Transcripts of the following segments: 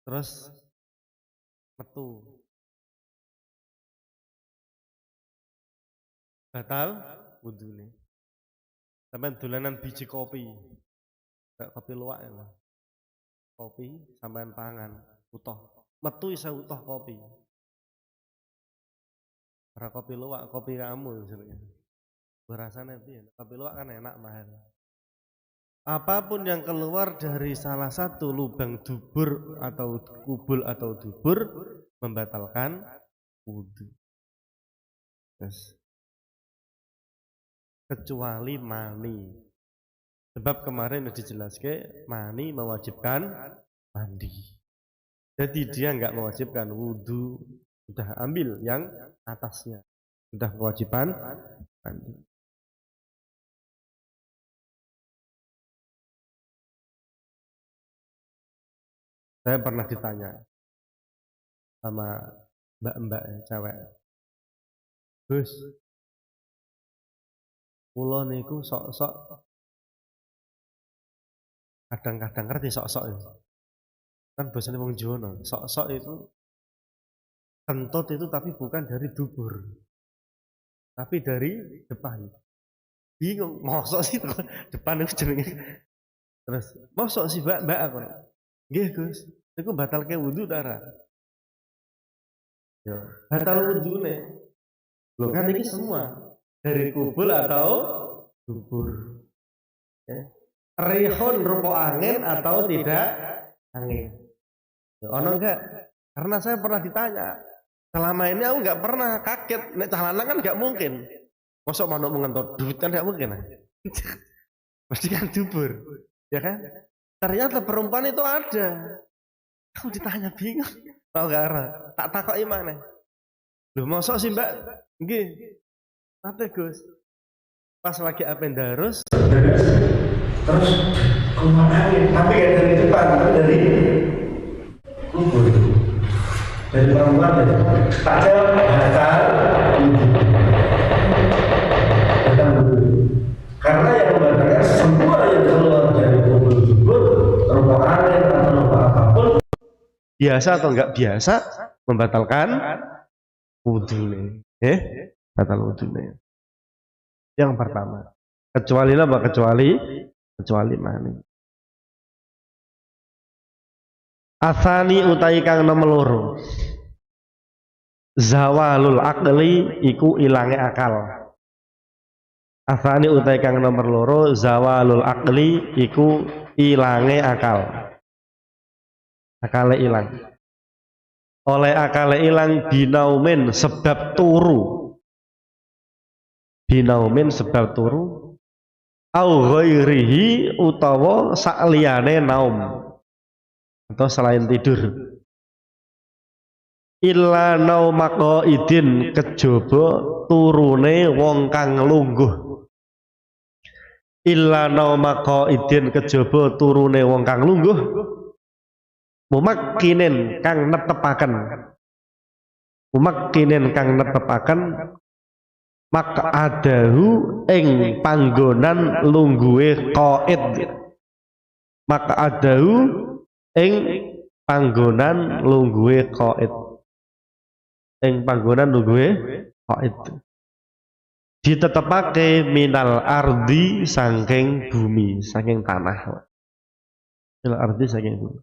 terus metu batal wudune. Sampeyan dolanan biji kopi, kayak kopi luwak ya. Kopi sampeyan pangan utuh, metu isa utuh kopi. Ora kopi luwak, kopi kamu sebenarnya. Rasanya piye? Kopi luwak kan enak mahal. Apapun yang keluar dari salah satu lubang dubur atau kubul atau dubur membatalkan wudhu. Yes. Kecuali mani. Sebab kemarin sudah dijelaskan mani mewajibkan mandi. Jadi dia nggak mewajibkan wudhu, sudah ambil yang atasnya, sudah kewajiban mandi. Saya pernah ditanya sama mbak-mbak cewek, Gus, kula niku sok-sok kadang-kadang ngerti sok-sok itu. Kan bahasane wong Jawa, sok-sok itu kentut itu tapi bukan dari dubur, tapi dari depan. Bingung, mosok sih depan itu jenenge. Terus, mosok sih mbak aku. Nggih Gus, niku batalke wudu ta ora? Ya, batal wudune. Loh kan ini semua dari kubul atau dubur. Ya. Rihun rupa angin atau tidak angin. Ono enggak? Karena saya pernah ditanya. Selama ini aku enggak pernah kaget. Nek celana kan enggak mungkin. Mosok manuk mengentot duit kan enggak mungkin. Pasti kan dubur. Ya kan? Ternyata perempuan itu ada. Aku ditanya bingung. Tahu enggak ora? Tak takoki maneh. Loh mosok sih Mbak? Nggih. Ate Gus. Pas lagi apendarus terus keluar angin, tapi ya dari depan, tapi dari kubur, dari perempuan ya. Tak jawab batal karena yang membatalkan semua yang keluar dari kubur berupa angin atau berupa apapun, biasa atau enggak biasa, membatalkan wudhu. Batal wudhunya. Yang pertama, kecuali apa? Kecuali mani. Asani utai kang nomor loro. Zawalul akli iku ilange akal. Asani utai kang nomor loro, zawalul akli iku ilange akal. Akale ilang. Oleh akale ilang binaumin sebab turu. Binaumin sebab turu au ghairihi utawa sakliyane naum atau selain tidur. Illa naumaqo idin kejaba turune wong kang lungguh. Illa naumaqo idin kejaba turune wong kang lungguh. Mumakkinin kang netepaken. Mumakkinin kang netepaken maka adahu ing panggonan lungguhe qaid. Maka adahu ing panggonan lungguhe qaid. Ing panggonan lungguhe qaid. Ditetepake minal ardi saking bumi, saking tanah. Minal ardi saking bumi.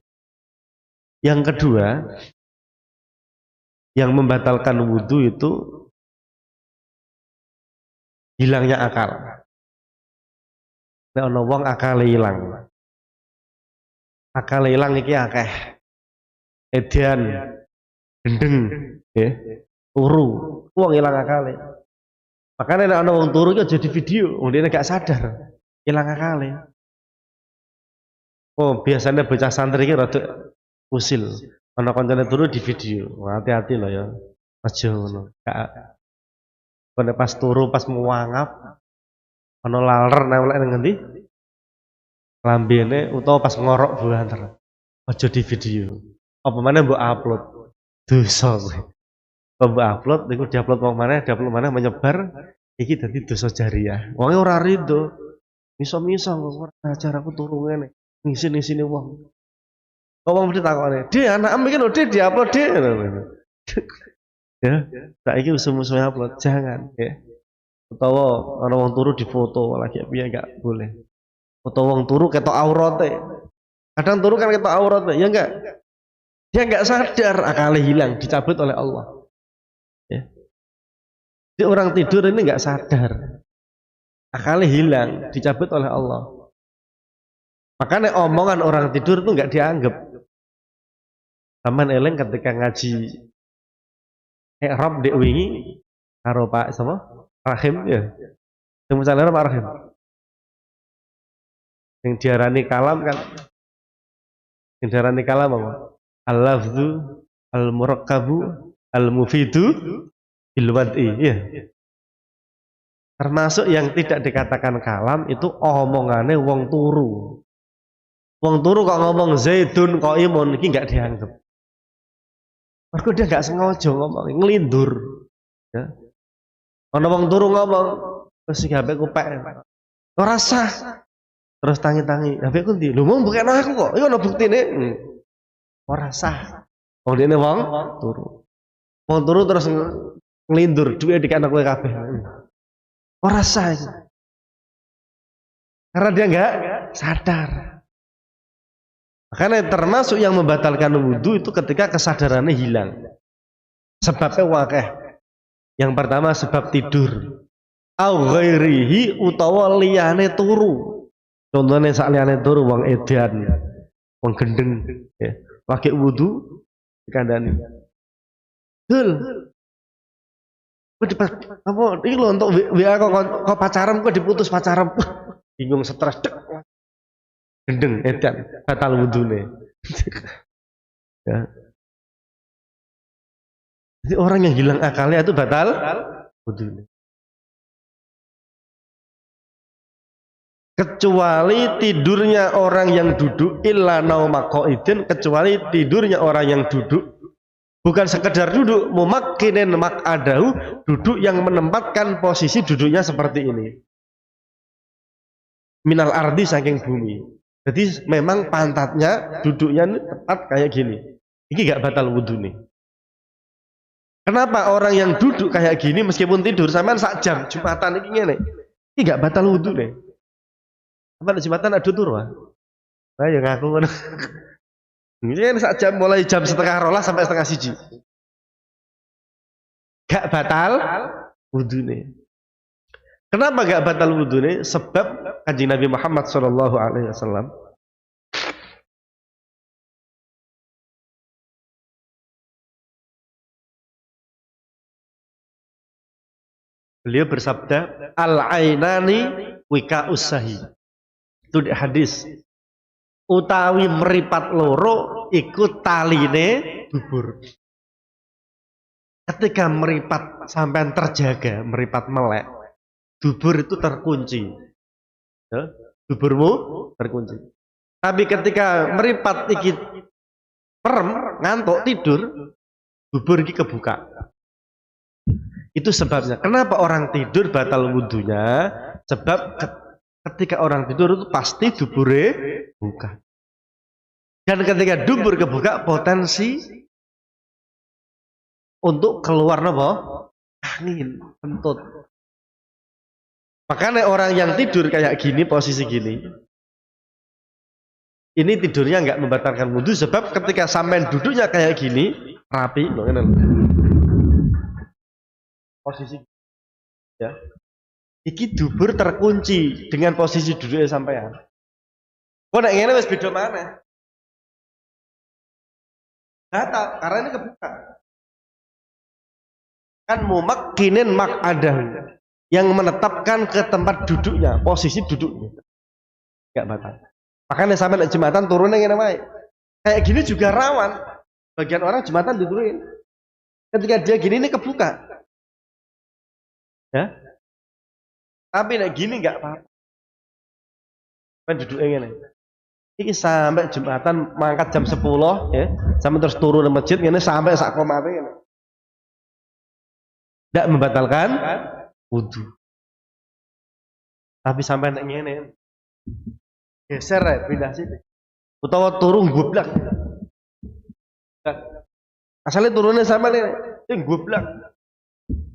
Yang kedua, yang membatalkan wudhu itu hilangnya akal. Nek ana wong akale ilang. Akale ilang iki akeh. Edan, gendeng, nggih. Turu, wong ilang akale. Makane nek ana wong turu iki aja di video, wong dene gak sadar. Ilang akale. Oh, biasanya bocah santri iki rada usil. Ana kancane turu di video. Hati-hati loh ya. Aja ngono. Gak pada pas turu pas muangap ana laler nempel nang ngendi lambene utawa pas ngorok buanter aja di video apa mana mbok upload dosa kok mbok upload niku diupload wong maneh diupload maneh menyebar iki dadi dosa jariah wonge ora rido miso-miso kok ajar aku turu ngene ngisi-ngisine wong Ngomong mesti takone, "Dia anak iki lho, dia diupload, dia." Ya, saiki usum-usum upload, jangan ya. Utawa ana wong turu difoto lagi piye enggak boleh. Utawa wong turu ketok aurate. Kadang turu kan ketok aurate, ya enggak? Dia enggak sadar, akalnya hilang, dicabut oleh Allah. Ya. Jadi orang tidur ini enggak sadar. Akalnya hilang, dicabut oleh Allah. Makanya omongan orang tidur itu enggak dianggap. Taman eleng ketika ngaji Rob dek wingi karo Pak sama Rahim ya. Yang misalnya Pak Rahim. Yang diarani kalam kan. Yang diarani kalam apa? Al-lafzu al-murakkabu al-mufidu bil wad'i ya. Termasuk yang tidak dikatakan kalam itu omongannya wong turu. Wong turu kok ngomong Zaidun qaimun iki enggak dianggap. Mergo dia enggak sengaja ngomong, ngelindur. Ya. Ana wong turu ngomong, terus iki HP ku pek. Ora sah. Terus tangi-tangi, HP ku ndi? Lho mau bukan aku kok. Iki ana buktine. Ora sah. Wong dene wong turu. Wong turu terus ngelindur, duwe dikene kowe kabeh. Ora sah. Karena dia enggak sadar. Makanya termasuk yang membatalkan wudhu itu ketika kesadarannya hilang. Sebabnya wakeh. Yang pertama sebab tidur. Au ghairihi utawa liyane turu. Contohnya sak liyane turu wong edan, wong gendeng, ya. Pakai wudhu dikandani. Dul. Apa iki lho untuk WA kok pacaran kok diputus pacaran. Bingung stres dek. Gendeng edan batal wudune. Ya. Jadi orang yang hilang akalnya itu batal wudune. Kecuali tidurnya orang yang duduk illa nauma qaidin, kecuali tidurnya orang yang duduk bukan sekedar duduk, mumakkinin maq'adahu, duduk yang menempatkan posisi duduknya seperti ini. Minal ardi saking bumi. Jadi memang pantatnya duduknya ini tepat kayak gini. Ini gak batal wudhu nih. Kenapa orang yang duduk kayak gini meskipun tidur sampean sak jam Jumatan ini ngene. Ini gak batal wudhu nih. Apa Jumatan ada tur wah. Nah ya ngaku ngono. Ini sak jam mulai jam 12:30 sampai 12:30. Gak batal wudhu nih. Kenapa gak batal wudhu nih? Sebab Kanjeng Nabi Muhammad SAW beliau bersabda, al-ainani wika'us sahi. Itu di hadis. Utawi meripat loro ikut taline dubur. Ketika meripat sampean terjaga, meripat melek, dubur itu terkunci. Ya, duburmu terkunci. Tapi ketika meripat iki perem, ngantuk tidur, dubur iki kebuka. Itu sebabnya. Kenapa orang tidur batal wudhunya? Sebab ketika orang tidur itu pasti dubure buka. Dan ketika dubur kebuka, potensi untuk keluar apa? Angin, kentut. Makanya orang yang tidur kayak gini, posisi gini, ini tidurnya nggak membatalkan wudhu, sebab ketika sampean duduknya kayak gini, rapi, posisi, ya, iki dubur terkunci dengan posisi duduknya sampean. Kok nek ngene wis beda mana? Batal, karena ini kebuka. Kan mumakkinin maq'adahu, yang menetapkan ke tempat duduknya, posisi duduknya. Enggak batal. Makanya sampai nek Jumatan turunnya ngene wae. Kayak gini juga rawan. Bagian orang Jumatan diturunin. Ketika dia gini ini kebuka. Ya. Tapi nek gini enggak apa-apa. Kan duduknya ngene. Iki sampai Jumatan mangkat jam 10 ya, sampai terus turun di masjid ngene sampai sak komate ngene. Enggak membatalkan wudhu. Tapi sampai nek ngene geser ya, pindah sini. Utawa turun gublak. Asalnya turunnya sama nih, goblok.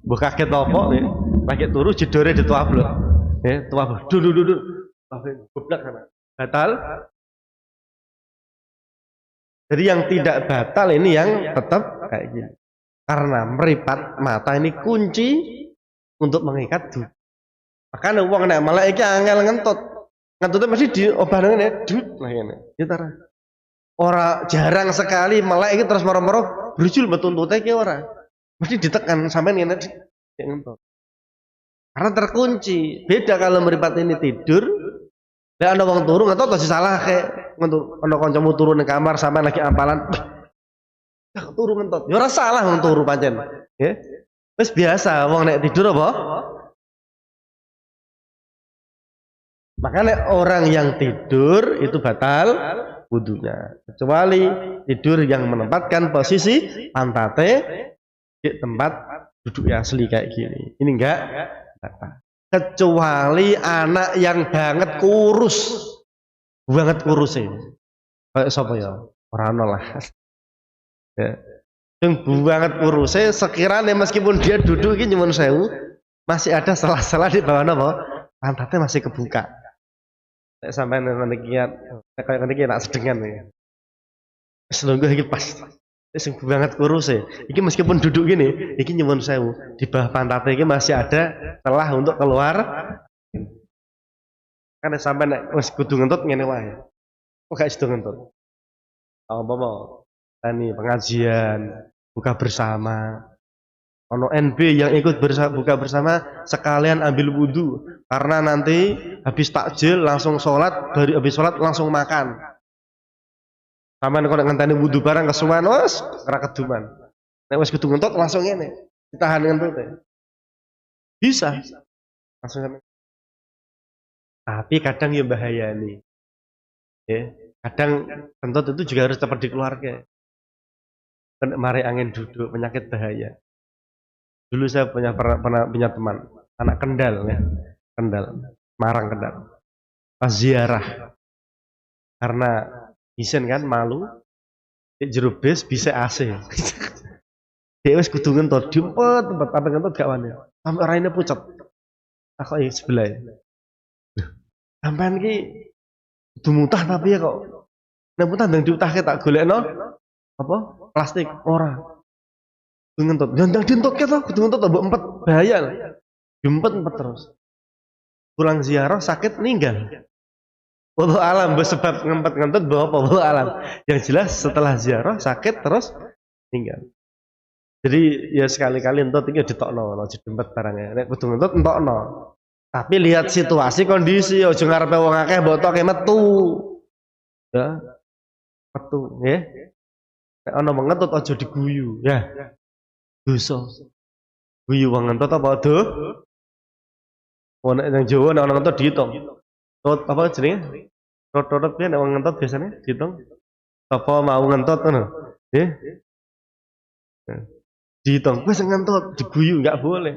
Mbok kaget apa nih? Pakai turu jedore dituablok. Tuablok. Duduk. Goblok sama. Batal. Jadi yang tidak batal ini yang tetap kayak gini. Karena meripat mata ini kunci untuk mengikat dud. Makanya uang nek malah iki angel ngentut. Ngentutnya masih diobahkan ya dud lah ini. Gitu. Orang jarang sekali malah iki terus moro-moro brujul betuntutnya ki ora. Mesti ditekan sampai ini ngentut. Karena terkunci. Beda kalau meripat ini tidur. Lah ana wong turu ngentut masih salah kayak ngentut. Ana kancamu turu ning kamar sampai lagi ampalan. Turu ngentut. Ya ora salah wong turu pancen. Nggih. Wis biasa wong nek tidur apa? Makanya orang yang tidur itu batal wudunya. Kecuali tidur yang menempatkan posisi pantate di tempat duduk yang asli kayak gini. Ini enggak batal. Kecuali anak yang banget kurus. Banget kurusnya. Kayak sapa ya? Ora ono lah. Ya. Yang banget kurusnya sekiranya meskipun dia duduk ini nyuwun sewu masih ada salah-salah di bawah apa? Pantatnya masih kebuka. Sampai nanti kiat kayak nanti nak sedengan ya. Selungguh iki pas. Sing banget kurusnya. Iki meskipun duduk gini, iki nyuwun sewu di bawah pantatnya iki masih ada celah untuk keluar. Kan sampai nek wis kudu ngentut ngene wae. Kok gak sido ngentut. Apa mau? Tani pengajian, buka bersama. Ono NB yang ikut buka bersama sekalian ambil wudhu karena nanti habis takjil langsung sholat, dari habis sholat langsung makan. Sampai kalau ngenteni wudhu barang kesuwen wes ora keduman. Nek wis kudu ngentot langsung ngene, ditahan ngentute. Bisa. Langsung sampai. Tapi kadang ya bahaya nih. Kadang kentut itu juga harus cepat dikeluarkan. Mari angin duduk, penyakit bahaya. Dulu saya pernah punya teman, anak Kendal ya, Kendal, Marang Kendal. Pas ziarah, karena isen kan malu, jeruk bis bisa AC. Dia wis kudu ngentut, diempet tempat apa ngentut gak wani. Sampai orangnya pucat. Aku yang sebelah. Sampean ki kudu mutah tapi ya kok. Nek mutah ndang diutahke tak golekno apa? Plastik ora. Ngentut, jangan dientut kita, kudu ngentut mbok empet bahaya. Diempet terus. Pulang ziarah sakit meninggal. Wallahu alam sebab ngempet-ngentut bawa apa wallahu alam. Yang jelas setelah ziarah sakit terus meninggal. Jadi ya sekali-kali entut iki ditokno, aja diempet barangnya. Nek kudu ngentut entokno. Tapi lihat situasi kondisi, aja ngarepe wong akeh mbok toke metu. Ya. Metu, nggih. Nek ana wong ngentut aja diguyu, ya. Dosa. Guyu wong ngentut apa doh? Ono nang Jawa nek ana ngentut diitung. Tot apa jenenge? Tot-tot piye nek wong ngentut biasanya diitung. Apa mau ngentut ngono? Nggih. Diitung, wis ngentut, diguyu enggak boleh.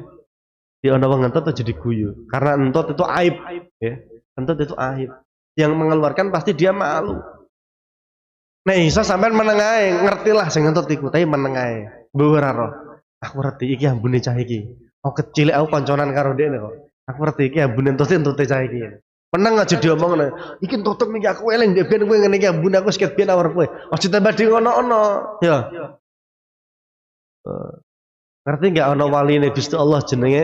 Di ana wong ngentut aja diguyu. Karena ngentut itu aib, ya. Ngentut itu aib. Yang mengeluarkan pasti dia malu. Nah, iso sampean meneng ae, ngertilah sing ngentut iku, tapi meneng ae. Mbok ora roh. Aku ngerti iki ambune cah iki. Aku kecil aku konconan karo dhekne kok. Aku ngerti iki ambune entute cah iki. Meneng aja diomongno. Iki entutuk iki aku eling ndek ben kowe ngene iki ambune aku seket biyen awar kowe. Aja tambah di ngono-ono. Ya. Ngerti enggak ana waline Gusti Allah jenenge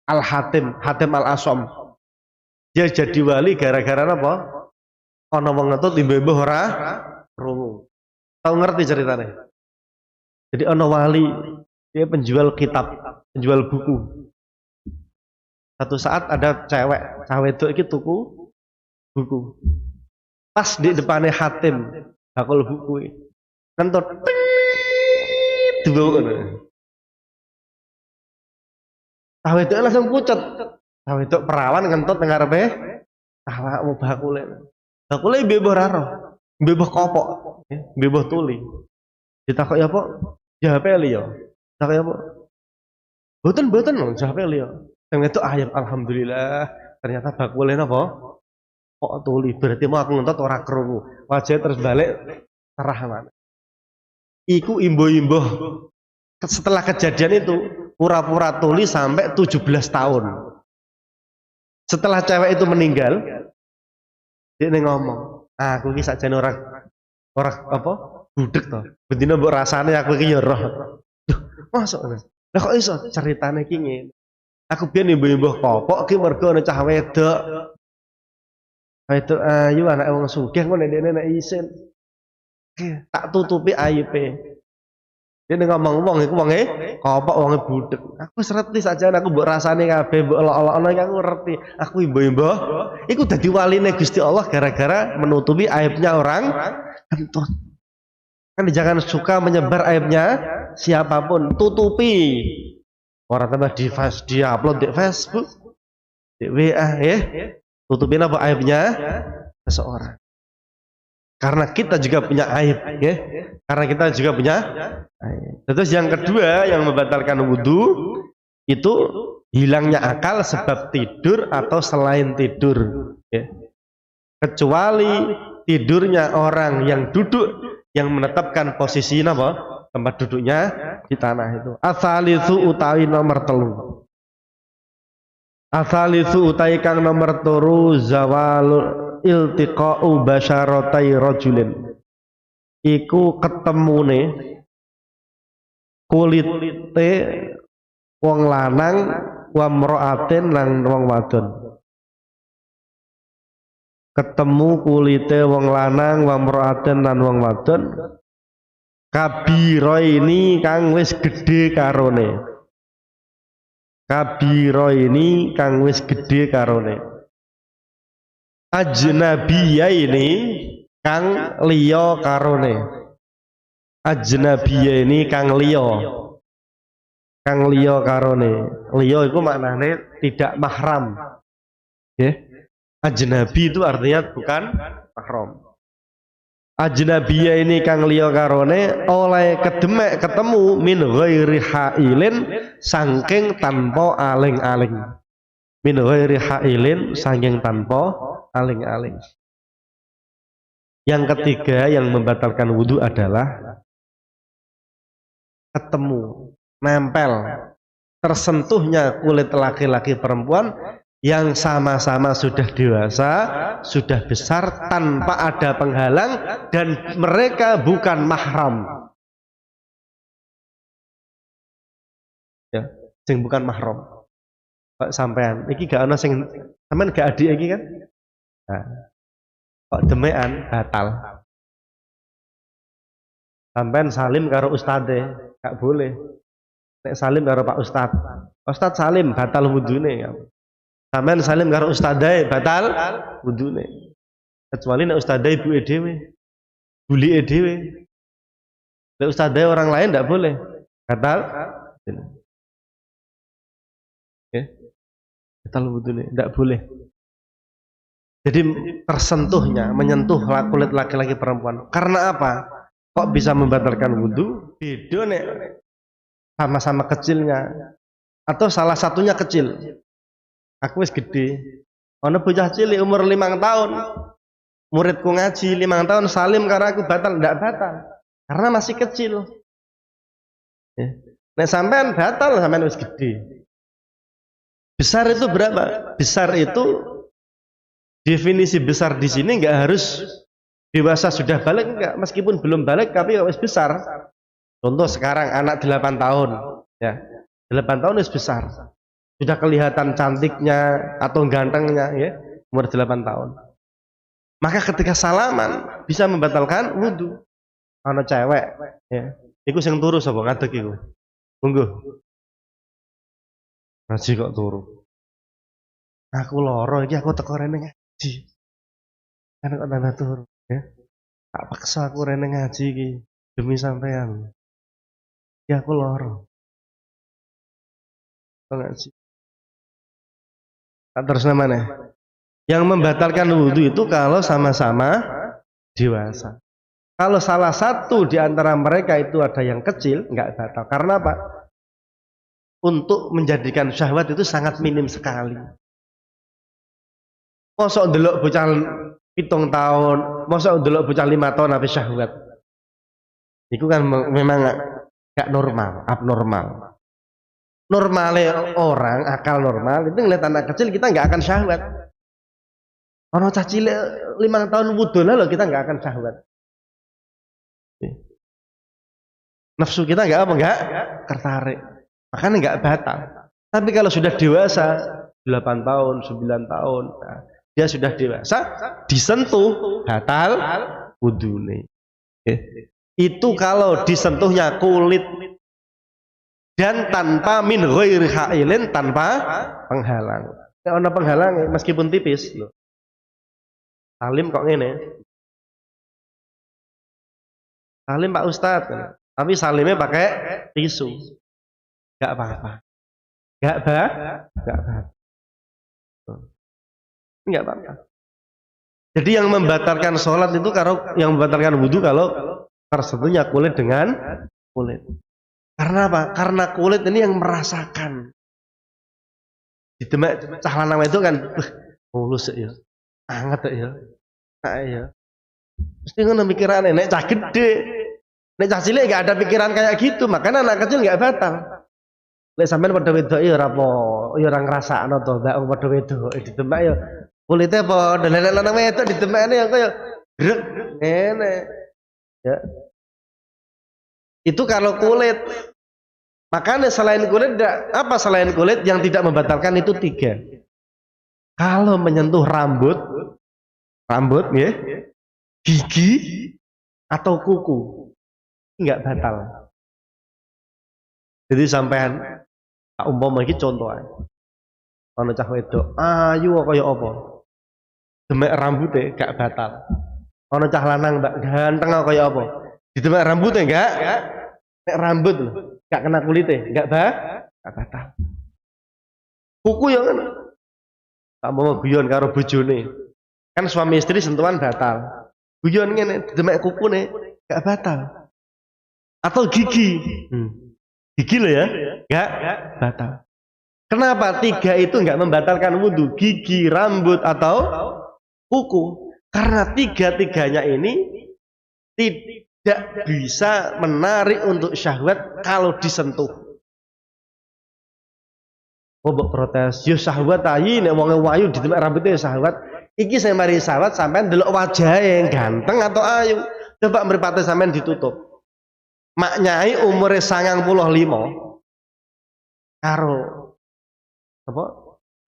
Al-Hatim, Hatim Al-Asom. Dia jadi wali gara-gara apa? Ana wong ngentut mbah ora krungu. Tahu ngerti ceritanya? Jadi ana wali, dia penjual kitab, penjual buku. Satu saat ada cewek itu iki tuku buku. Pas di depannya Hatim, bakul buku. Kentut. Tahu itu langsung pucat. Tahu itu perawan kentut teng ngarepe awakmu bakule. Bakule bebah raro. Bebah kopok, bebah tuli. Ditakoki apa? Jape liya. Ditakoki apa? Boten lho, jape liya. Sing itu ayam alhamdulillah. Ternyata bakule napa? Kok tuli. Berarti mau aku ngentot ora krungu. Wajah terus balik cerah man. iku imbuh-imbuh setelah kejadian itu pura-pura tuli sampai 17 tahun. Setelah cewek itu meninggal, dia ngomong, aku ini sakjane orang apa budek toh. Bedino mbok rasane aku iki ya roh. Duh, masuk. Lah kok iso ceritane iki ngene. Aku biyen imbuh-imbuh kopok ki mergo ana cah wedok. Wedok ayu anak wong sugih ngono nek isin. Tak tutupi aibe. Dia ngomong wong iku wonge kopok wonge budek. Aku sereti saja aku mbok rasane kabeh mbok elok-elokno aku ngerti. Aku imbuh-imbuh iku dadi waline Gusti Allah gara-gara menutupi aibnya orang kentut. Kan jangan suka menyebar aibnya siapapun, tutupi. Orang tambah di upload di Facebook, di WA ya. Tutupin apa aibnya seseorang. Karena kita juga punya aib ya. Karena kita juga punya aib. Terus yang kedua yang membatalkan wudhu itu hilangnya akal sebab tidur atau selain tidur ya. Kecuali tidurnya orang yang duduk yang menetapkan posisi apa? Tempat duduknya di tanah itu. Asalisu utawi nomor telu. Asalisu utawi kang nomor turu zawalul iltiqa'u basyaratai rajulin. Iku ketemune kulite wong lanang wa mra'atin lan wong wadon. Ketemu kulite wong lanang wa mra'atin lan wong wadon. Kabiro ini kang wis gede karone. Kabiro ini kang wis gede karone. Ajnabiyya ini kang liya karone. Ajnabiyya ini kang liya. Kang liya karone. Liya itu maknanya tidak mahram. Ya. Ajnabi itu artinya bukan mahram. Ajnabiyya ini kang liya karone oleh kedemek ketemu min ghairi hailin saking tanpa aling-aling. Min ghairi hailin saking tanpa aling-aling. Yang ketiga yang membatalkan wudhu adalah ketemu, nempel, tersentuhnya kulit laki-laki perempuan yang sama-sama sudah dewasa, sudah besar tanpa ada penghalang dan mereka bukan mahram. Ya, sing bukan mahram. Kok sampean iki gak ana sing sampean gak adik iki kan? Nah, kok demekan batal. Sampean salim karo ustade, gak boleh. Nek salim karo Pak Ustad. Ustad salim batal wudune ya. Sampean salim karo ustadai batal wudune. Kecuali nek ustadai ibuke dhewe, bulike dhewe. Nek ustadai orang lain ndak boleh. Batal. Ya. Batal wudune, ndak boleh. Jadi tersentuhnya, menyentuh kulit laki-laki perempuan. Karena apa? Kok bisa membatalkan wudhu? Beda nek sama-sama kecilnya atau salah satunya kecil. Aku wis gede. Ana bocah cilik umur 5 tahun. Muridku ngaji 5 tahun salim karena aku batal, ndak batal. Karena masih kecil. Ya. Nek sampean batal sampean wis gede. Besar itu berapa? Besar itu definisi besar di sini enggak harus dewasa sudah balik enggak, meskipun belum balik tapi wis besar. Contoh sekarang anak 8 tahun, ya. 8 tahun wis besar. Sudah kelihatan cantiknya atau gantengnya ya, umur 8 tahun. Maka ketika salaman bisa membatalkan wudhu. Ana cewek ya. Iku sing turu sapa ngadeg iku? Monggo. Ngaji kok turu. Aku loro iki aku teko rene ngaji. Kan kok nambah turu ya. Tak paksa aku rene ngaji iki demi sampean. Ya aku loro. Ngaji. Terus namanya yang membatalkan wudhu itu kalau sama-sama dewasa. Kalau salah satu di antara mereka itu ada yang kecil, nggak batal. Karena apa? Untuk menjadikan syahwat itu sangat minim sekali. Mosok ndelok bocah 7 tahun, mosok ndelok bocah 5 tahun habis syahwat. Itu kan memang gak normal, abnormal. Normalnya orang akal normal itu ngeliat anak kecil kita nggak akan syahwat. Orang cacil 5 tahun wudhu loh kita nggak akan syahwat. Nafsu kita nggak apa nggak tertarik, makanya nggak batal. Tapi kalau sudah dewasa 8 tahun, 9 tahun, nah, dia sudah dewasa, disentuh batal wudhu nih. Itu kalau disentuhnya kulit dan tanpa min ghairi hailin, tanpa penghalang. Ada penghalang meskipun tipis loh. Salim kok ngene. Salim Pak Ustadz, tapi salimnya pakai tisu. Enggak apa-apa. Enggak apa-apa. Enggak apa-apa. Jadi yang membatalkan sholat itu kalau yang membatalkan wudhu kalau tersentuhnya kulit dengan kulit. Karena apa? Karena kulit ini yang merasakan. Di demak cah lanang itu kan mulus ya. Anget ya. Nah ya. Mesti ngono pikirane nek cah gede. Nek cah cilik enggak ada pikiran kayak gitu, makanya anak kecil enggak batal. Nek sampean padha wedok ya ora apa, ya ora ngrasakno to, mbak padha wedok di demak ya kulite padha nek lanang wedok di demakne ya kaya grek ngene. Ya. Itu kalau kulit. Makanya selain kulit apa selain kulit yang tidak membatalkan itu 3. Kalau menyentuh rambut ya, gigi atau kuku enggak batal. Jadi sampean tak umpama iki contoh ae. Ana cah wedok, ayu kaya apa? Demek rambutnya enggak batal. Ana cah lanang mbak ganteng kaya apa? Di demek rambutnya enggak nek rambut lho, enggak kena kulitnya, enggak batal. Kuku ya kan. Tak mau guyon karo bojone. Kan suami istri sentuhan batal. Guyon ngene demek kukune enggak batal. Atau gigi. Gigi loh ya, enggak batal. Kenapa 3 itu enggak membatalkan wudhu? Gigi, rambut atau kuku. Karena 3-tiganya ini tidak bisa menarik untuk syahwat kalau disentuh. Oh, mbok protes, yo syahwat ayi nek wong wayu ditemek rambutnya syahwat. Iki saya mari syahwat sampean delok wajahe ganteng atau ayu. Coba mripate sampean ditutup. Mak Nyai umure 95. Karo apa?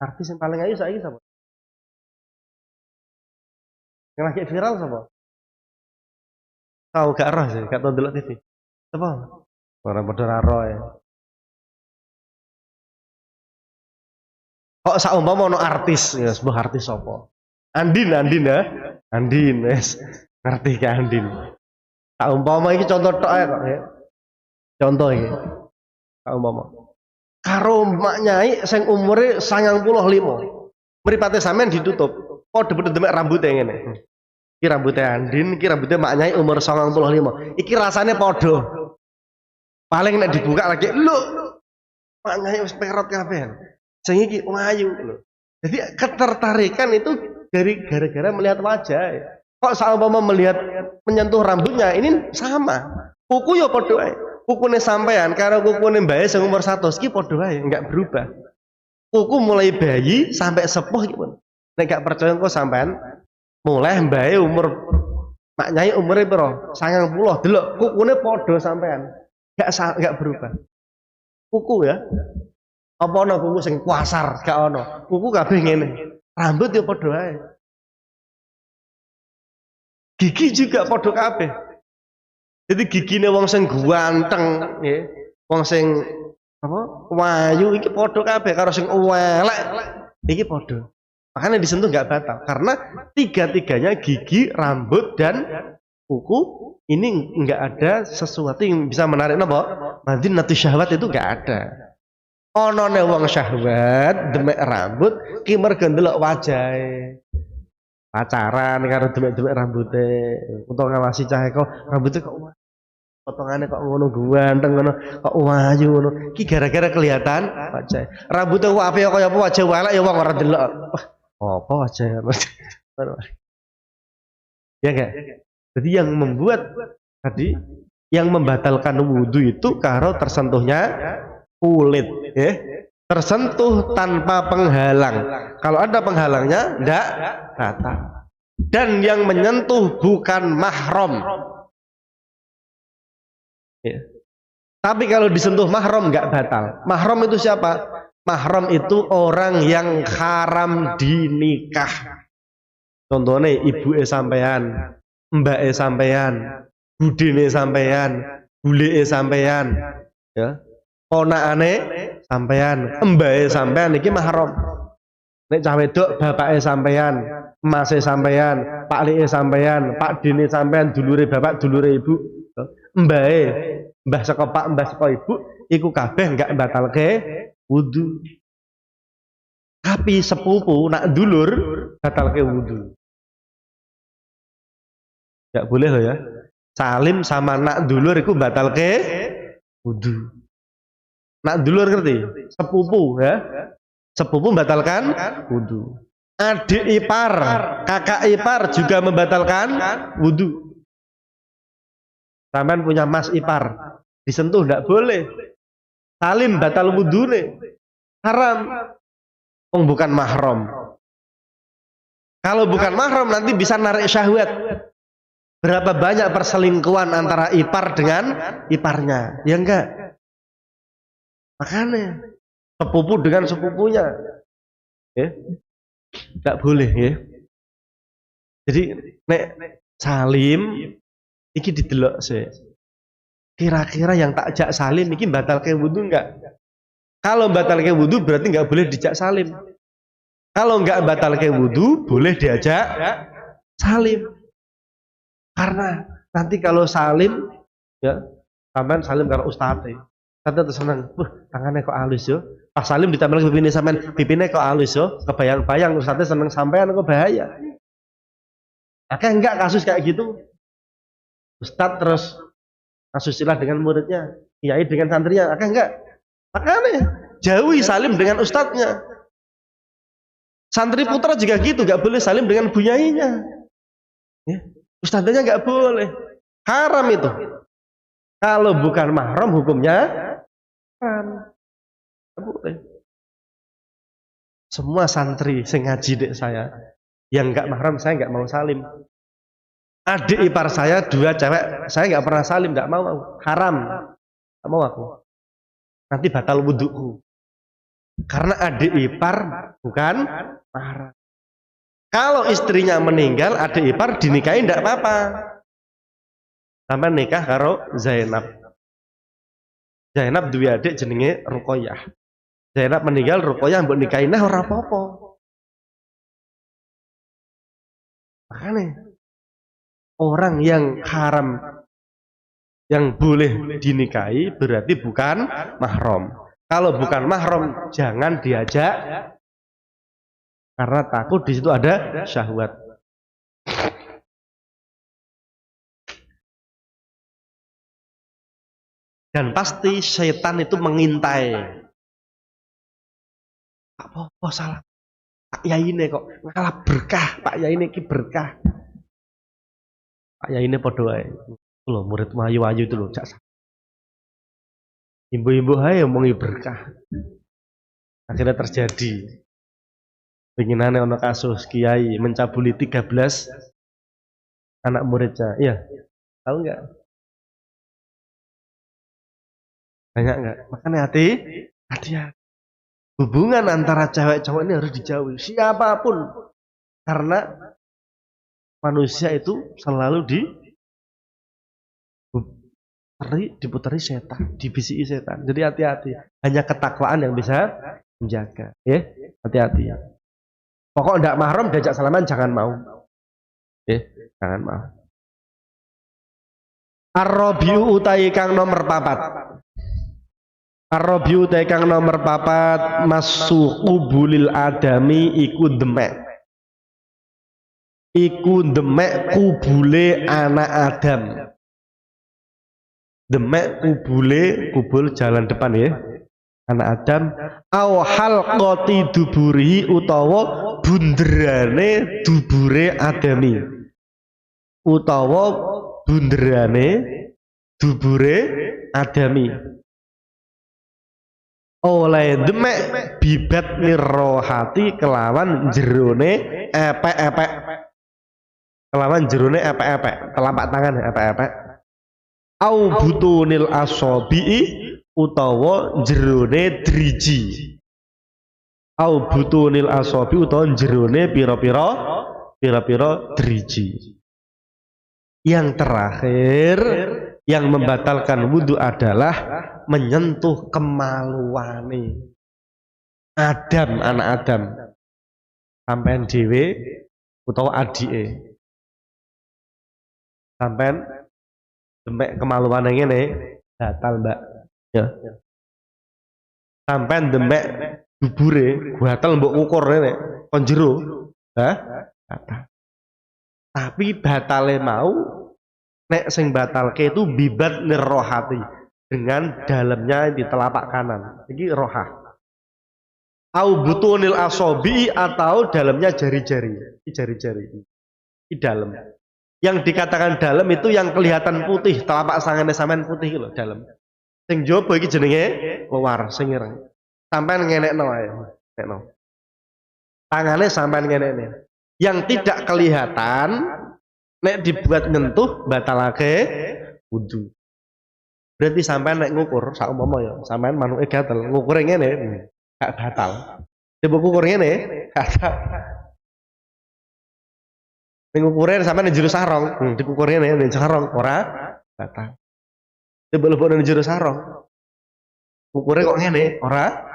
Artis yang paling ayu saiki sapa? Yang lagi viral sapa? Tahu gak roh sih, gak tau delok TV. Apa? Orang padha ra roh ya. Kok saumpama ono artis, ya sebuah artis apa? Andin ya. Andin wes. Ngerti ke Andin. Saumpama iki contoh tok ae kok ya. Contoh iki. Saumpama. Karo Mak Nyai sing umure 95. Mripate sampean ditutup. Padha-padha demek rambute ngene. Iki rambute Andin, iki rambute Mak Nyai umur 95. Iki rasane padha. Paling nek dibuka lagi, lho. Mak Nyai wis perot kabeh. Sing iki ayu lho. Jadi ketertarikan itu dari gara-gara melihat wajah. Kok saumpama melihat menyentuh rambutnya ini sama. Kuku ya padha ae. Kukune sampean karo kukune mbae sing umur 100 iki padha ae, enggak berubah. Kuku mulai bayi sampai sepuh iki pun. Nek gak percaya kok sampean mulai mbae umur Mak Nyai umure piro? 90. Delok kukune padha sampean. Enggak berubah. Kuku ya. Apa ana kuku sing kuasar, gak ana. Kuku kabeh ngene. Rambut ya padha ae. Gigi juga padha kabeh. Jadi gigine wong sing ganteng, nggih. Wong sing apa? Wayu iki padha kabeh karo sing elek. Iki padha. Makanya disentuh enggak batal karena 3-tiganya gigi, rambut dan kuku ini enggak ada sesuatu yang bisa menarik napa? Madinatu syahwat itu enggak ada. Onone wong syahwat demek rambut ki mergo ndelok wajahe. Pacaran karo demek-demek rambute, utawa ngawasi cah kok rambute kok potongane kok ngono ganteng ngono, kok wayu ngono. Ki gara-gara kelihatan wajahe. Rambute kok apik kaya apa wajah elek ya wong ora delok. Apa wajahe. Ya enggak? Jadi yang membuat tadi Yang membatalkan wudhu itu karo tersentuhnya kulit, ya. Tersentuh tanpa penghalang. Kalau ada penghalangnya, enggak batal. Dan yang menyentuh bukan mahram. Ya. Tapi kalau disentuh mahram enggak batal. Mahram itu siapa? Mahram itu orang yang haram dinikah. Contohnya ibu sampean, mbak sampean, budine sampean, bule sampean, ya. Ponakane sampean, mbake sampean iki mahram. Nek cah wedok bapake sampean, emase sampean, pak like sampean, pak dine sampean, dulure bapak, dulure ibu, mbake, mbah saka pak, mbah saka ibu, iku kabeh enggak batalke wudu. Tapi sepupu nak dulur batalke wudu. Enggak boleh loh ya. Salim sama nak dulur iku batalke wudu. Nak dulur ngerti? Sepupu ya. Sepupu membatalkan wudu. Adik ipar, kakak ipar juga membatalkan wudu. Sampean punya mas ipar, disentuh enggak boleh. Salim batal wudu nih. Haram. Oh, bukan mahram. Kalau bukan mahram nanti bisa narik syahwat. Berapa banyak perselingkuhan antara ipar dengan iparnya? Ya enggak? Makanya sepupu dengan sepupunya, ya, nggak boleh ya. Jadi nek salim, iki didelok sih. Kira-kira yang tak jak salim, iki batal ke wudu enggak? Kalau batal ke wudu berarti nggak boleh dijak salim. Kalau nggak batal ke wudu, boleh diajak salim. Karena nanti kalau salim, ya, sampean salim karo ustadz. Tante tuh seneng, tangannya kok halus yo. Pas salim ditambah lagi pipine sampean, pipine kok halus yo. Kebayang-bayang ustadznya seneng sampean kok bahaya. Oke enggak kasus kayak gitu. Ustadz terus asusila dengan muridnya, kiai dengan santrinya. Oke enggak. Makanya jauhi salim dengan ustadznya. Santri putra juga gitu, enggak boleh salim dengan bunyainya. Ya. Ustadznya enggak boleh. Haram itu. Kalau bukan mahram hukumnya haram. Semua santri sing ngaji dek saya yang nggak mahram saya nggak mau salim. Adik ipar saya 2 cewek saya nggak pernah salim, nggak mau, haram, nggak mau aku. Nanti batal wuduku. Karena adik ipar bukan mahram. Kalau istrinya meninggal, adik ipar dinikahi nggak apa-apa. Sampai nikah karo Zainab. Zainab duwe adik jenenge Ruqayyah. Zainab meninggal, Ruqayyah mbok nikahi nah ora apa-apa. Makanya orang yang haram yang boleh dinikahi berarti bukan mahram. Kalau bukan mahram jangan diajak karena takut di situ ada syahwat. Dan pasti setan itu mengintai. Apa salah? Pak Yai ini kok ngalah berkah. Pak Yai ini berkah. Pak Yai ini podo ae. Loh murid ayu-ayu itu loh. Ibu-ibu ae omongi berkah. Akhirnya terjadi. Penginane ono kasus kiai mencabuli 13 anak muridnya. Iya. Tahu enggak? Banyak enggak? Makanya hati-hati. Hubungan antara cewek cowok ini harus dijauhi. Siapapun. Karena manusia itu selalu diputari setan, dibisiki setan. Jadi hati-hati. Hanya ketakwaan yang bisa menjaga. Ya, hati-hati. Pokok enggak mahram diajak salaman jangan mau. Jangan mau. Ar-Rabi'u utai kang nomor 4. Ar-Rabi'u utai kang nomor 4 masuku bulil adami iku demek. Iku demek kubule anak Adam. Demek kubul jalan depan ya. Anak Adam au halqati duburi utawa bunderane dubure Adami. Utawa bunderane dubure adami oleh demek bibat mirrohati kelawan jerone epek-epek kelawan jerone epek-epek telapak tangan epek-epek au butunil asobi'i utawa jerone driji au butunil asobi utawa jerone pira-pira driji. Yang terakhir yang membatalkan wudhu adalah menyentuh kemaluane Adam, anak Adam sampean dhewe utawa adike sampean demek kemaluane ngene batal mbak ya sampean demek dubure batal mbok ukur ngene kon jero batal. Tapi batale mau nek sing batalke itu bibat nirrohati dengan dalamnya di telapak kanan ini rohah au butunil asobi atau dalamnya jari-jari di dalam yang dikatakan dalam itu yang kelihatan putih telapak tangannya sampean putih loh dalam sing jowo iki jenenge luar sing ireng sampean ngenekno ae ngenekno tangannya sampean ngenekne yang tidak kelihatan nek dibuat nyentuh batalake wudhu. Berarti sampean nek ngukur saumpama ya sampean manuke gatel ngukure ngene gak batal. Coba ngukur ngene batal. Ning ngukure sampean njero sarong, dikukur ngene ning sarong ora batal. Coba lebokno njero sarong. Ngukure kok ngene ora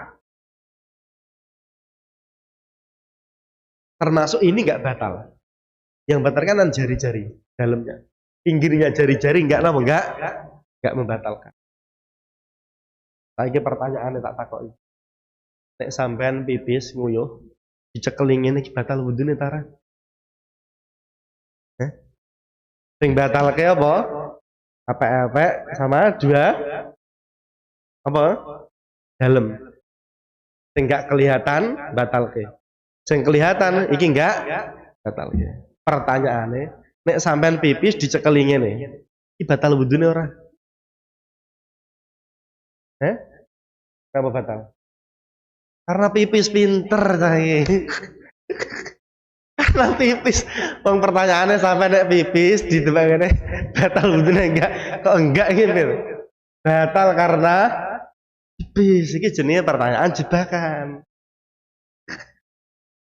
termasuk ini nggak batal. Yang batal kan jari-jari dalamnya, pinggirnya jari-jari nggak membatalkan. Lagi pertanyaannya tak takoki. Nek sampean pipis nguyuh dicekelingin iki batal wudune tara? Sing batalke apa? Apek-apek sama dua apa? Dalam. Sing nggak kelihatan batalke. Sing kelihatan iki enggak batal ya. Pertanyaannya, nek sampean pipis dicekeli ngene, iki batal wudune ora? Kenapa batal? Karena pipis pinter saya. Karena pipis. Wong pertanyaannya sampai nek pipis di tempat ngene batal wudune enggak? Kok enggak gitu? Batal karena pipis. Iki jenenge pertanyaan jebakan.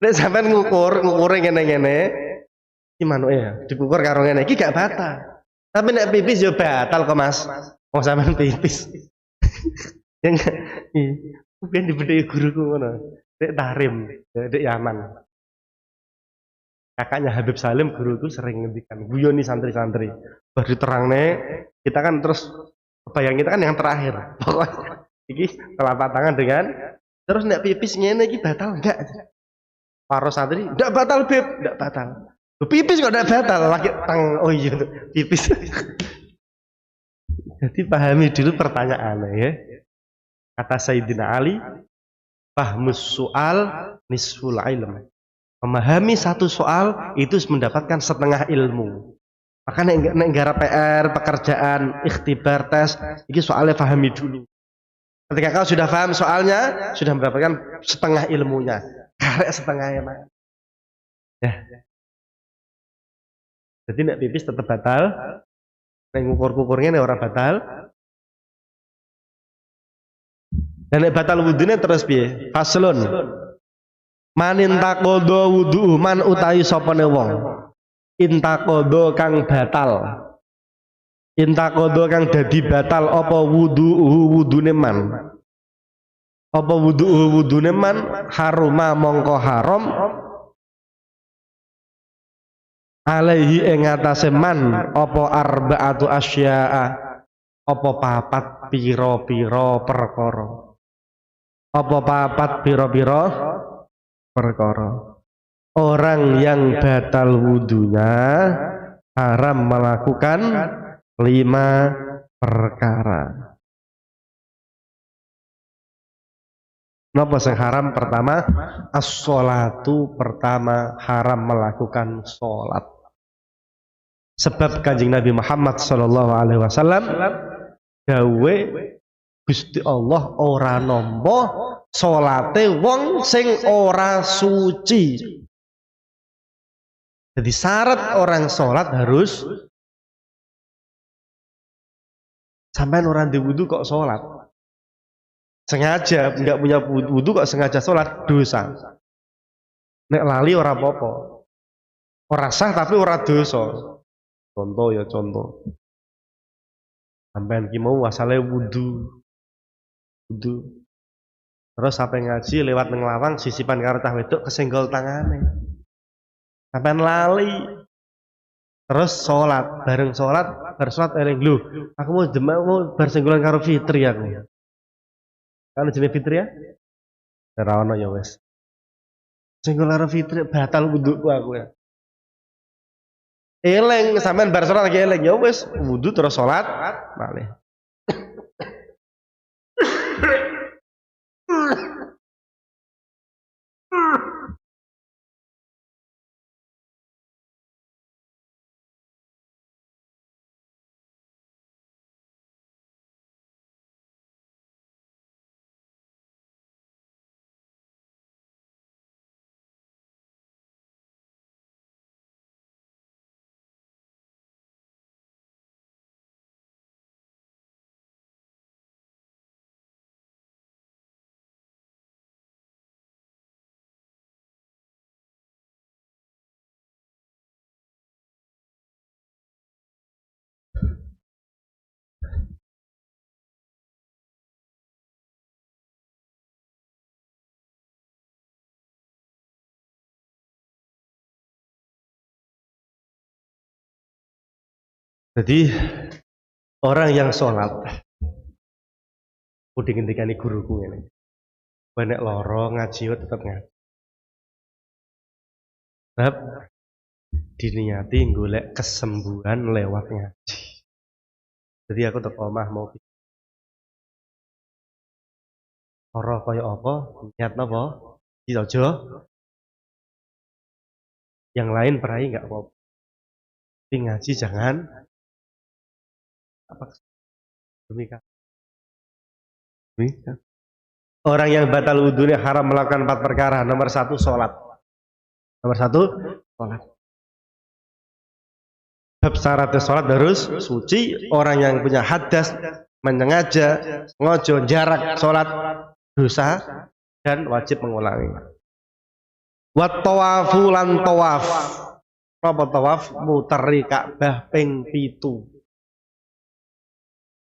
Nek sampean ngukure ngene-ngene, iki manuke ya, diukur karo ngene iki gak batal. Tapi nek pipis ya batal kok Mas. Wong sampean pipis. Ya enggak. Mungkin dibedheki guruku ngono. Dek Tarim, Dek Yaman. Kakaknya Habib Salim guruku sering ngendikan, guyoni santri-santri. Baru terangne, kita kan terus bayang kita kan yang terakhir. Pokoknya iki telapak tangan dengan terus nek pipis ngene iki batal enggak? Para santri, enggak batal Beb, enggak batal. Pipis kok enggak batal, lagi tang, oh iya pipis. Jadi pahami dulu pertanyaannya ya. Kata Sayyidina Ali, fahmus soal nisful ilm. Memahami satu soal itu mendapatkan setengah ilmu. Maka nek gara PR, pekerjaan, ikhtibar, tes, ini soalnya pahami dulu. Ketika kau sudah paham soalnya, sudah mendapatkan setengah ilmunya. Karek setengahnya Mas. Ya. Jadi nek pipis tetap batal. Nek ngukur-ngukurnya nek ora batal. Dan nek batal wudune terus piye? Faslun. Manin takodo wudu man utahi sapane wong. Intakodo kang batal. Intakodo kang dadi batal apa wudune man. Apa wudune man haruma mongko haram alaihi ing atase man apa arbaatu asya'a apa papat pira-pira perkara apa papat pira-pira perkara. Orang yang batal wudunya haram melakukan 5 perkara. Napa sing haram? Pertama, as-sholatu, pertama haram melakukan sholat. Sebab Kanjeng Nabi Muhammad sallallahu alaihi wasallam dawe Gusti Allah ora nampa salate wong sing ora suci. Jadi syarat orang sholat harus sampai orang di wudhu kok sholat. Sengaja nggak punya wudhu kok sengaja sholat, dosa. Nek lali ora apa-apa. Ora sah tapi ora dosa. Contoh ya contoh. Sampai ki mau asale wudhu. Terus sampai ngaji lewat nang lawang sisipan karo cah wedok kesenggol tangane. Sampai lali. Terus sholat, bareng sholat eling lu. Aku mau bersenggolan karo Fitri aku. Kan jenenge Fitri ya? Ora ono ya wis. Senggol karo Fitri batal wuduku aku ya. Eling sampean bar sholat lagi eling ya wis wudu terus sholat malih. Jadi orang yang sholat udah ngendikani guruku ini banyak loro ngaji tetap ngaji sebab diniati golek kesembuhan lewat ngaji. Jadi aku tetap omah mau loro kaya apa niat napa dijojo yang lain perai nggak apa-apa tapi ngaji jangan apa demikian. Orang yang batal wudhunya haram melakukan 4 perkara. Nomor 1 sholat. Nomor 1 sholat. Bab syaratnya sholat harus suci. Orang yang punya hadas menyengaja ngojo jarak sholat dosa dan wajib mengulangi. Wat tawafu lan tawaf. Apa tawaf? Muteri Ka'bah ping 7.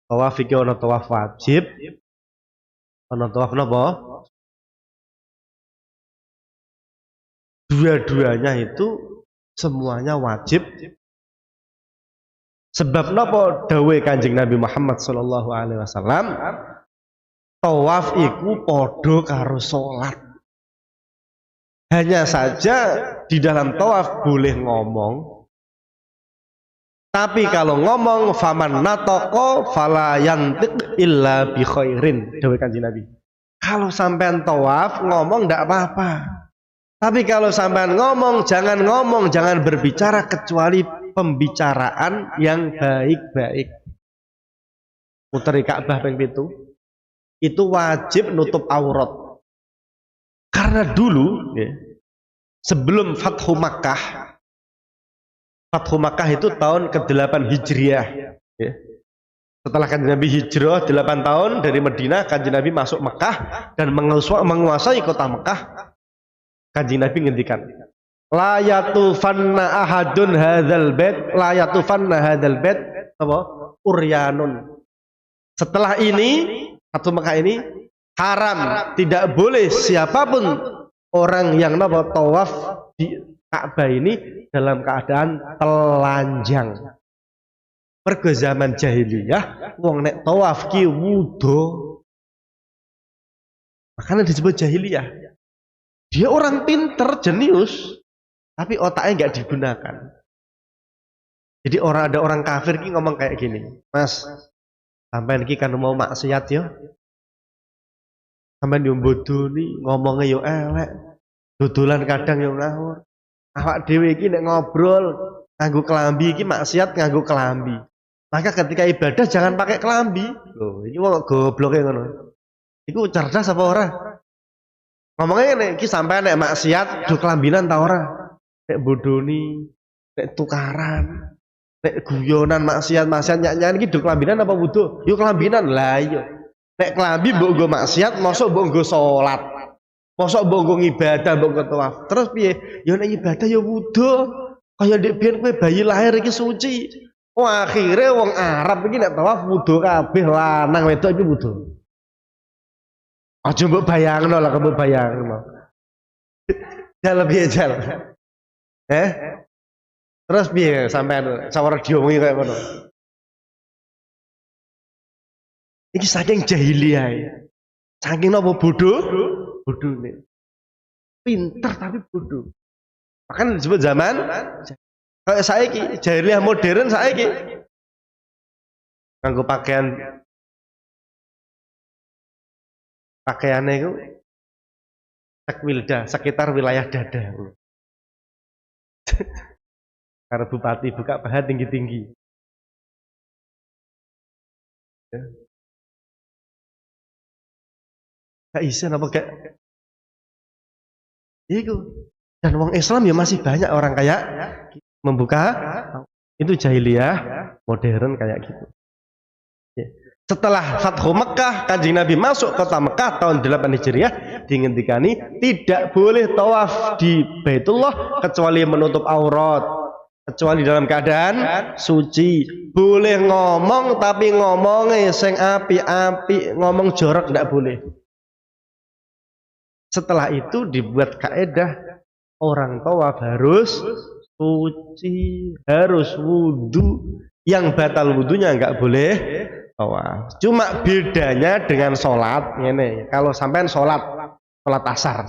Tawaf iki ana tawaf wajib, ana tawaf napa? Dua-duanya itu semuanya wajib. Sebab napa dawuh Kanjeng Nabi Muhammad sallallahu alaihi wasallam, tawaf iku padha karo salat. Hanya saja di dalam tawaf boleh ngomong. Tapi kalau ngomong faman natoko fala yantiq illa bi khairin dawuh Kanjeng Nabi. Kalau sampean tawaf ngomong ndak apa-apa. Tapi kalau sampean ngomong, jangan berbicara kecuali pembicaraan yang baik-baik. Muteri Ka'bah ping 7 itu wajib nutup aurat. Karena dulu ya, sebelum Fathu Makkah itu tahun ke-8 Hijriah ya. Setelah Kanjeng Nabi hijrah 8 tahun dari Madinah, Kanjeng Nabi masuk Mekah dan menguasai kota Mekah. Kanjeng Nabi ngendikan, la yatufanna ahadun hadzal bait, la yatufanna hadzal bait apa? Uryanun. Setelah ini, Fathu Mekah ini haram, tidak boleh siapapun orang yang napa tawaf di Ka'bah ini dalam keadaan telanjang. Mergo zaman jahiliyah wong nek tawaf ki wudu. Makanya disebut jahiliyah. Dia orang pinter, jenius, tapi otaknya nggak digunakan. Jadi ada orang kafir ki ngomong kayak gini, Mas, sampean ki kan mau maksiat ya. Sampean yo bodoni, ngomongnya yo elek. Dodolan kadang yo ngawur. Awak dhewe iki nek ngobrol nganggo kelambi iki maksiat nganggo kelambi. Maka ketika ibadah jangan pakai kelambi. Loh, ini wong gobloke ngono. Iku cerdas apa ora? Ngomongnya ngene, iki sampean nek maksiat do kelambinan ta ora? Nek bodoni, nek tukaran, nek guyonan maksiat nyanyian iki do kelambinan apa wudu? Yo kelambinan lah iya. Nek kelambi mbok nggo maksiat, mosok mbok nggo salat. Mosok mbok nggo ibadah, mbok nggo tawaf. Terus piye? Yo nek ibadah yo wudu. Kaya ndek biyen kowe bayi lahir iki suci. Wah, akhirnya wong Arab iki nek tawaf wudu kabeh lanang wedok iki wudu. Aja mbok bayangno lah, mbok bayangno. Jal piye jal? Terus piye sampean sawara diomongi kaya ngono? Iki saking jahiliyah. Saking napa bodoh? Bodone. Pinter tapi bodoh. Bahkan disebut zaman kayak saiki jahiliyah modern saiki. Nganggo pakaiannya itu sekwilda, sekitar wilayah dada. Karena bupati buka paha tinggi-tinggi. Gak bisa apa gak? Itu. Dan wong Islam ya masih banyak orang kayak membuka itu jahiliyah modern kayak gitu. Setelah Fathu Mekah, Kanjeng Nabi masuk kota Mekah tahun 8 Hijriah, diingetikani tidak boleh tawaf di Baitullah kecuali menutup aurat, kecuali dalam keadaan suci. Boleh ngomong tapi ngomongnya sing api-api, ngomong jorok tidak boleh. Setelah itu dibuat kaedah orang tawaf harus suci, harus wudu. Yang batal wudunya nggak boleh tawaf. Cuma bedanya dengan sholat ini. Kalau sampean sholat asar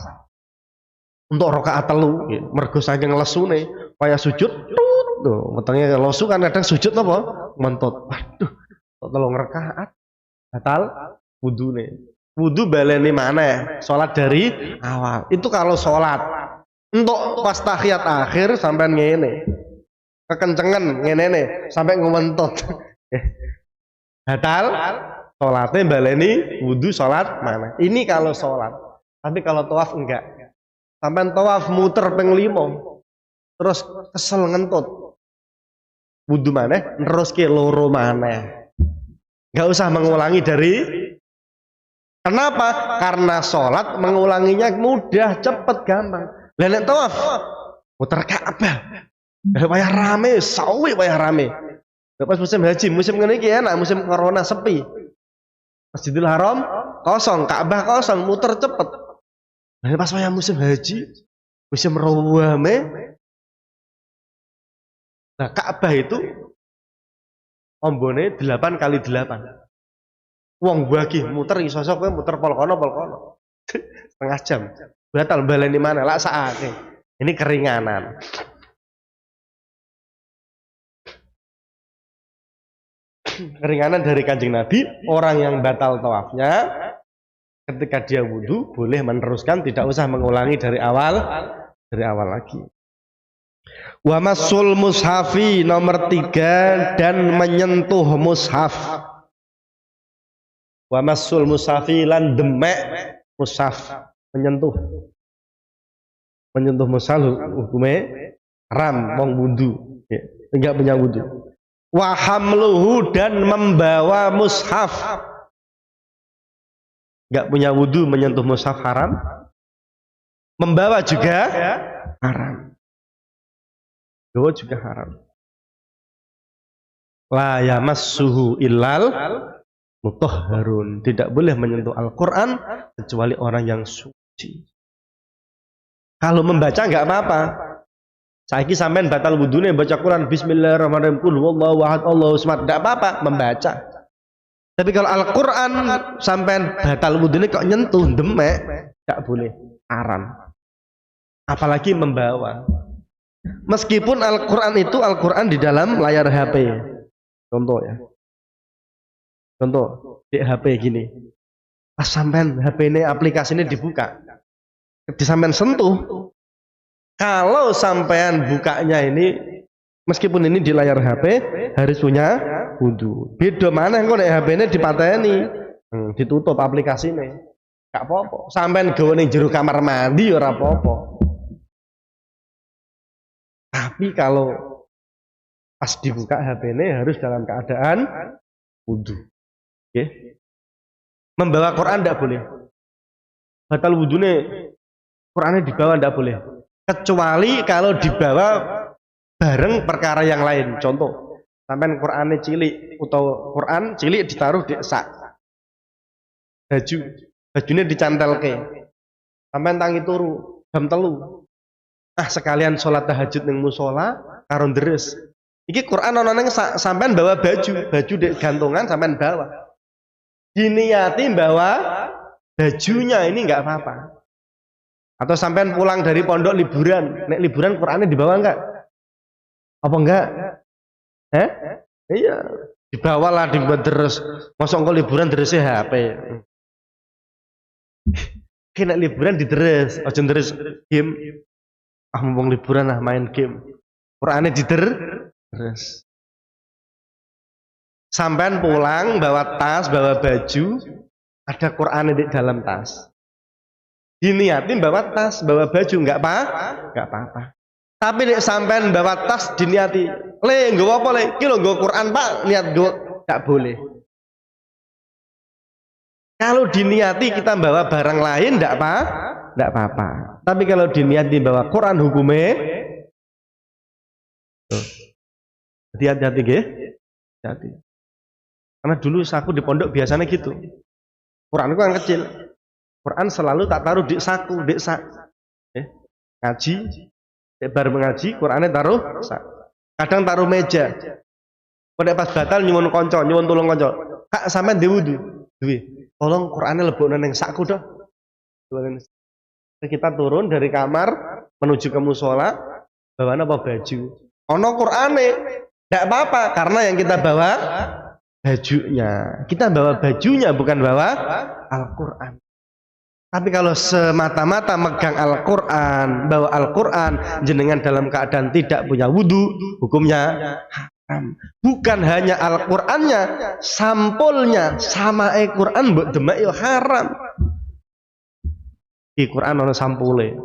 untuk rakaat telu, mergo saking lesune, kaya sujud, tuh, metengnya lesu kan kadang sujud apa? Mentut. Waduh, telung rakaat batal wudune. Wudu baleni mana ya? Sholat dari awal. Itu kalau sholat. Untuk pas tahiyat akhir sampean ngene. Kekencengan ngene sampai ngentut. Batal sholatnya baleni wudu sholat mana? Ini kalau sholat. Tapi kalau tawaf enggak. Sampai tawaf muter ping 5. Terus kesel ngentut. Wudu mana? Terus ke loro mana? Enggak usah mengulangi dari. Kenapa? Karena sholat mengulanginya mudah, cepet, gampang. Nek tawaf muter Ka'bah. Wayah rame, sawi wayah rame. Pas musim haji, musim ngene iki enak, musim corona sepi. Masjidil Haram kosong, Ka'bah kosong, muter cepet. Nah, pas wayah musim haji, musim rame. Nah, Ka'bah itu ombone 8 kali 8. Wong bagi muter isosok kowe muter pol kono. Setengah jam. Batal baleni mana? Lak saake. Ini keringanan. Keringanan dari Kanjeng Nabi, orang yang batal tawafnya ketika dia wudu boleh meneruskan, tidak usah mengulangi dari awal lagi. Wa masul mushafi nomor 3 dan menyentuh mushaf. Wa masul mushafi lan demek mushaf, menyentuh mushaf hukumnya haram wong wudu, enggak punya wudu. Wa hamluhu dan membawa mushaf, enggak punya wudu menyentuh mushaf haram, membawa juga haram, bawa juga haram. La yamassuhu illal mutahharun, tidak boleh menyentuh Al-Quran kecuali orang yang suci. Kalau membaca nggak apa-apa. Saiki sampean batal wudune baca Quran Bismillahirrahmanirrahim qul huwallahu ahad Allahu samad, enggak apa-apa membaca. Tapi kalau Al-Quran sampean batal wudune kok nyentuh demek, enggak boleh, haram. Apalagi membawa. Meskipun Al-Quran itu Al-Quran di dalam layar HP. Contoh ya. Contoh di HP gini. Pas sampean HP ini aplikasi ini dibuka. Di sampean sentuh. Kalau sampean bukanya ini Meskipun ini di layar HP harus punya wudu. Beda mana kok nek HP-ne dipateni, ditutup aplikasinya. Gak apa-apa. Sampean gawe ning jero kamar mandi ya ora apa-apa. Tapi kalau pas dibuka HP-ne harus dalam keadaan wudu. Oke. Membawa Quran tidak boleh. Batal wudune Qurannya dibawa tidak boleh. Kecuali kalau dibawa bareng perkara yang lain. Contoh, sampean Qurannya cilik atau Quran cilik ditaruh di sak. Bajunya dicantelke. Sampean tangi turu jam 3. Sekalian sholat tahajud ning musola karo deres. Iki Quran ana ning sampean bawa baju di gantungan sampean bawa. Diniati bawa bajunya ini enggak apa-apa. Atau sampean pulang dari pondok liburan, nek liburan Qurannya dibawa enggak? Apa enggak? Iya, dibawalah dibuat terus. Mosok engko liburan deres HP. Kena liburan diteres, aja deres game. Mumpung liburan main game. Qurannya diteres. Sampean pulang bawa tas, bawa baju, ada Quran di dalam tas. Diniatin bawa tas, bawa baju, enggak apa-apa. Tapi nek sampean bawa tas diniati, nggo apa le? Ki lho nggo Quran, Pak, niat nggo, enggak boleh. Kalau diniati kita bawa barang lain enggak apa-apa. Tapi kalau diniati bawa Quran hukumnya hati-hati nggih. Hati. Karena dulu aku di pondok biasanya gitu. Quranku kan kecil. Quran selalu tak taruh di saku, ngaji, bar mengaji, Qurannya taruh saku. Kadang taruh meja. Pada pas batal nyuwun konco, nyuwun tulung konco. Kak sampean wudu. Duwe. Tolong Qurannya lebokno ning saku dah. Kita turun dari kamar menuju ke musola, bawa apa baju. Ono Qur'ane. Enggak apa-apa karena yang kita bawa bajunya. Kita bawa bajunya bukan bawa Al-Quran. Tapi kalau semata-mata megang Al-Quran, bawa Al-Quran, jenengan dalam keadaan tidak punya wudu, hukumnya haram. Bukan hanya Al-Qurannya, sampulnya sama Al-Quran mbok demek yo haram. Di Quran ono sampule.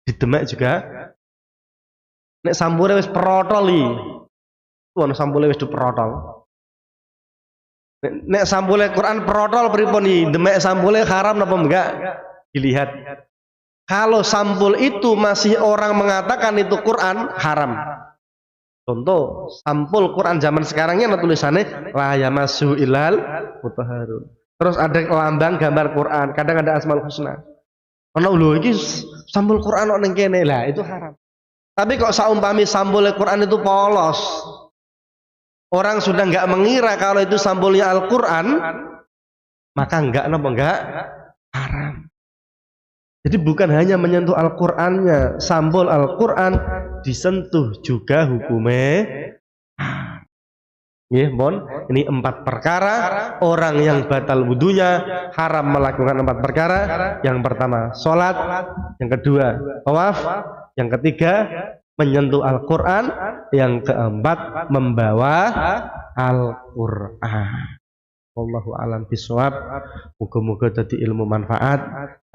Didemek juga. Nek sampule wis protol iki. Ono sampule wis diprotol. Nek sampule Quran protol pripun iki? Demek sampule haram apa enggak? Dilihat. Kalau sampul itu masih orang mengatakan itu Quran, haram. Contoh, sampul Quran zaman sekarangnya ada tulisannya la yamassu ilal mutahharun. Terus ada lambang gambar Quran, kadang ada Asmaul Husna. Ono lho iki sampul Quran kok ning kene. Lah itu haram. Tapi kok saumpami sampul Quran itu polos. Orang sudah enggak mengira kalau itu sampulnya Al-Quran, maka enggak haram. Jadi bukan hanya menyentuh Al-Qurannya, sampul Al-Quran disentuh juga hukumnya. Ini 4 perkara orang yang batal wudunya haram melakukan 4 perkara. Yang pertama sholat, yang kedua tawaf, yang ketiga menyentuh Al-Quran, yang keempat membawa Al-Quran. Wallahu a'lam bishawab. Muga-muga dadi ilmu manfaat,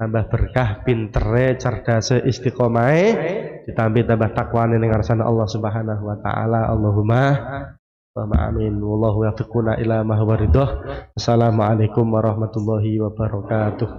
tambah berkah, pintere, cerdase, istiqomahe, ditambah tambah takwane ning ngarsane Allah Subhanahu wa taala. Allahumma amin. Wallahu yafiquna ila ma huwa ridha. Assalamualaikum warahmatullahi wabarakatuh.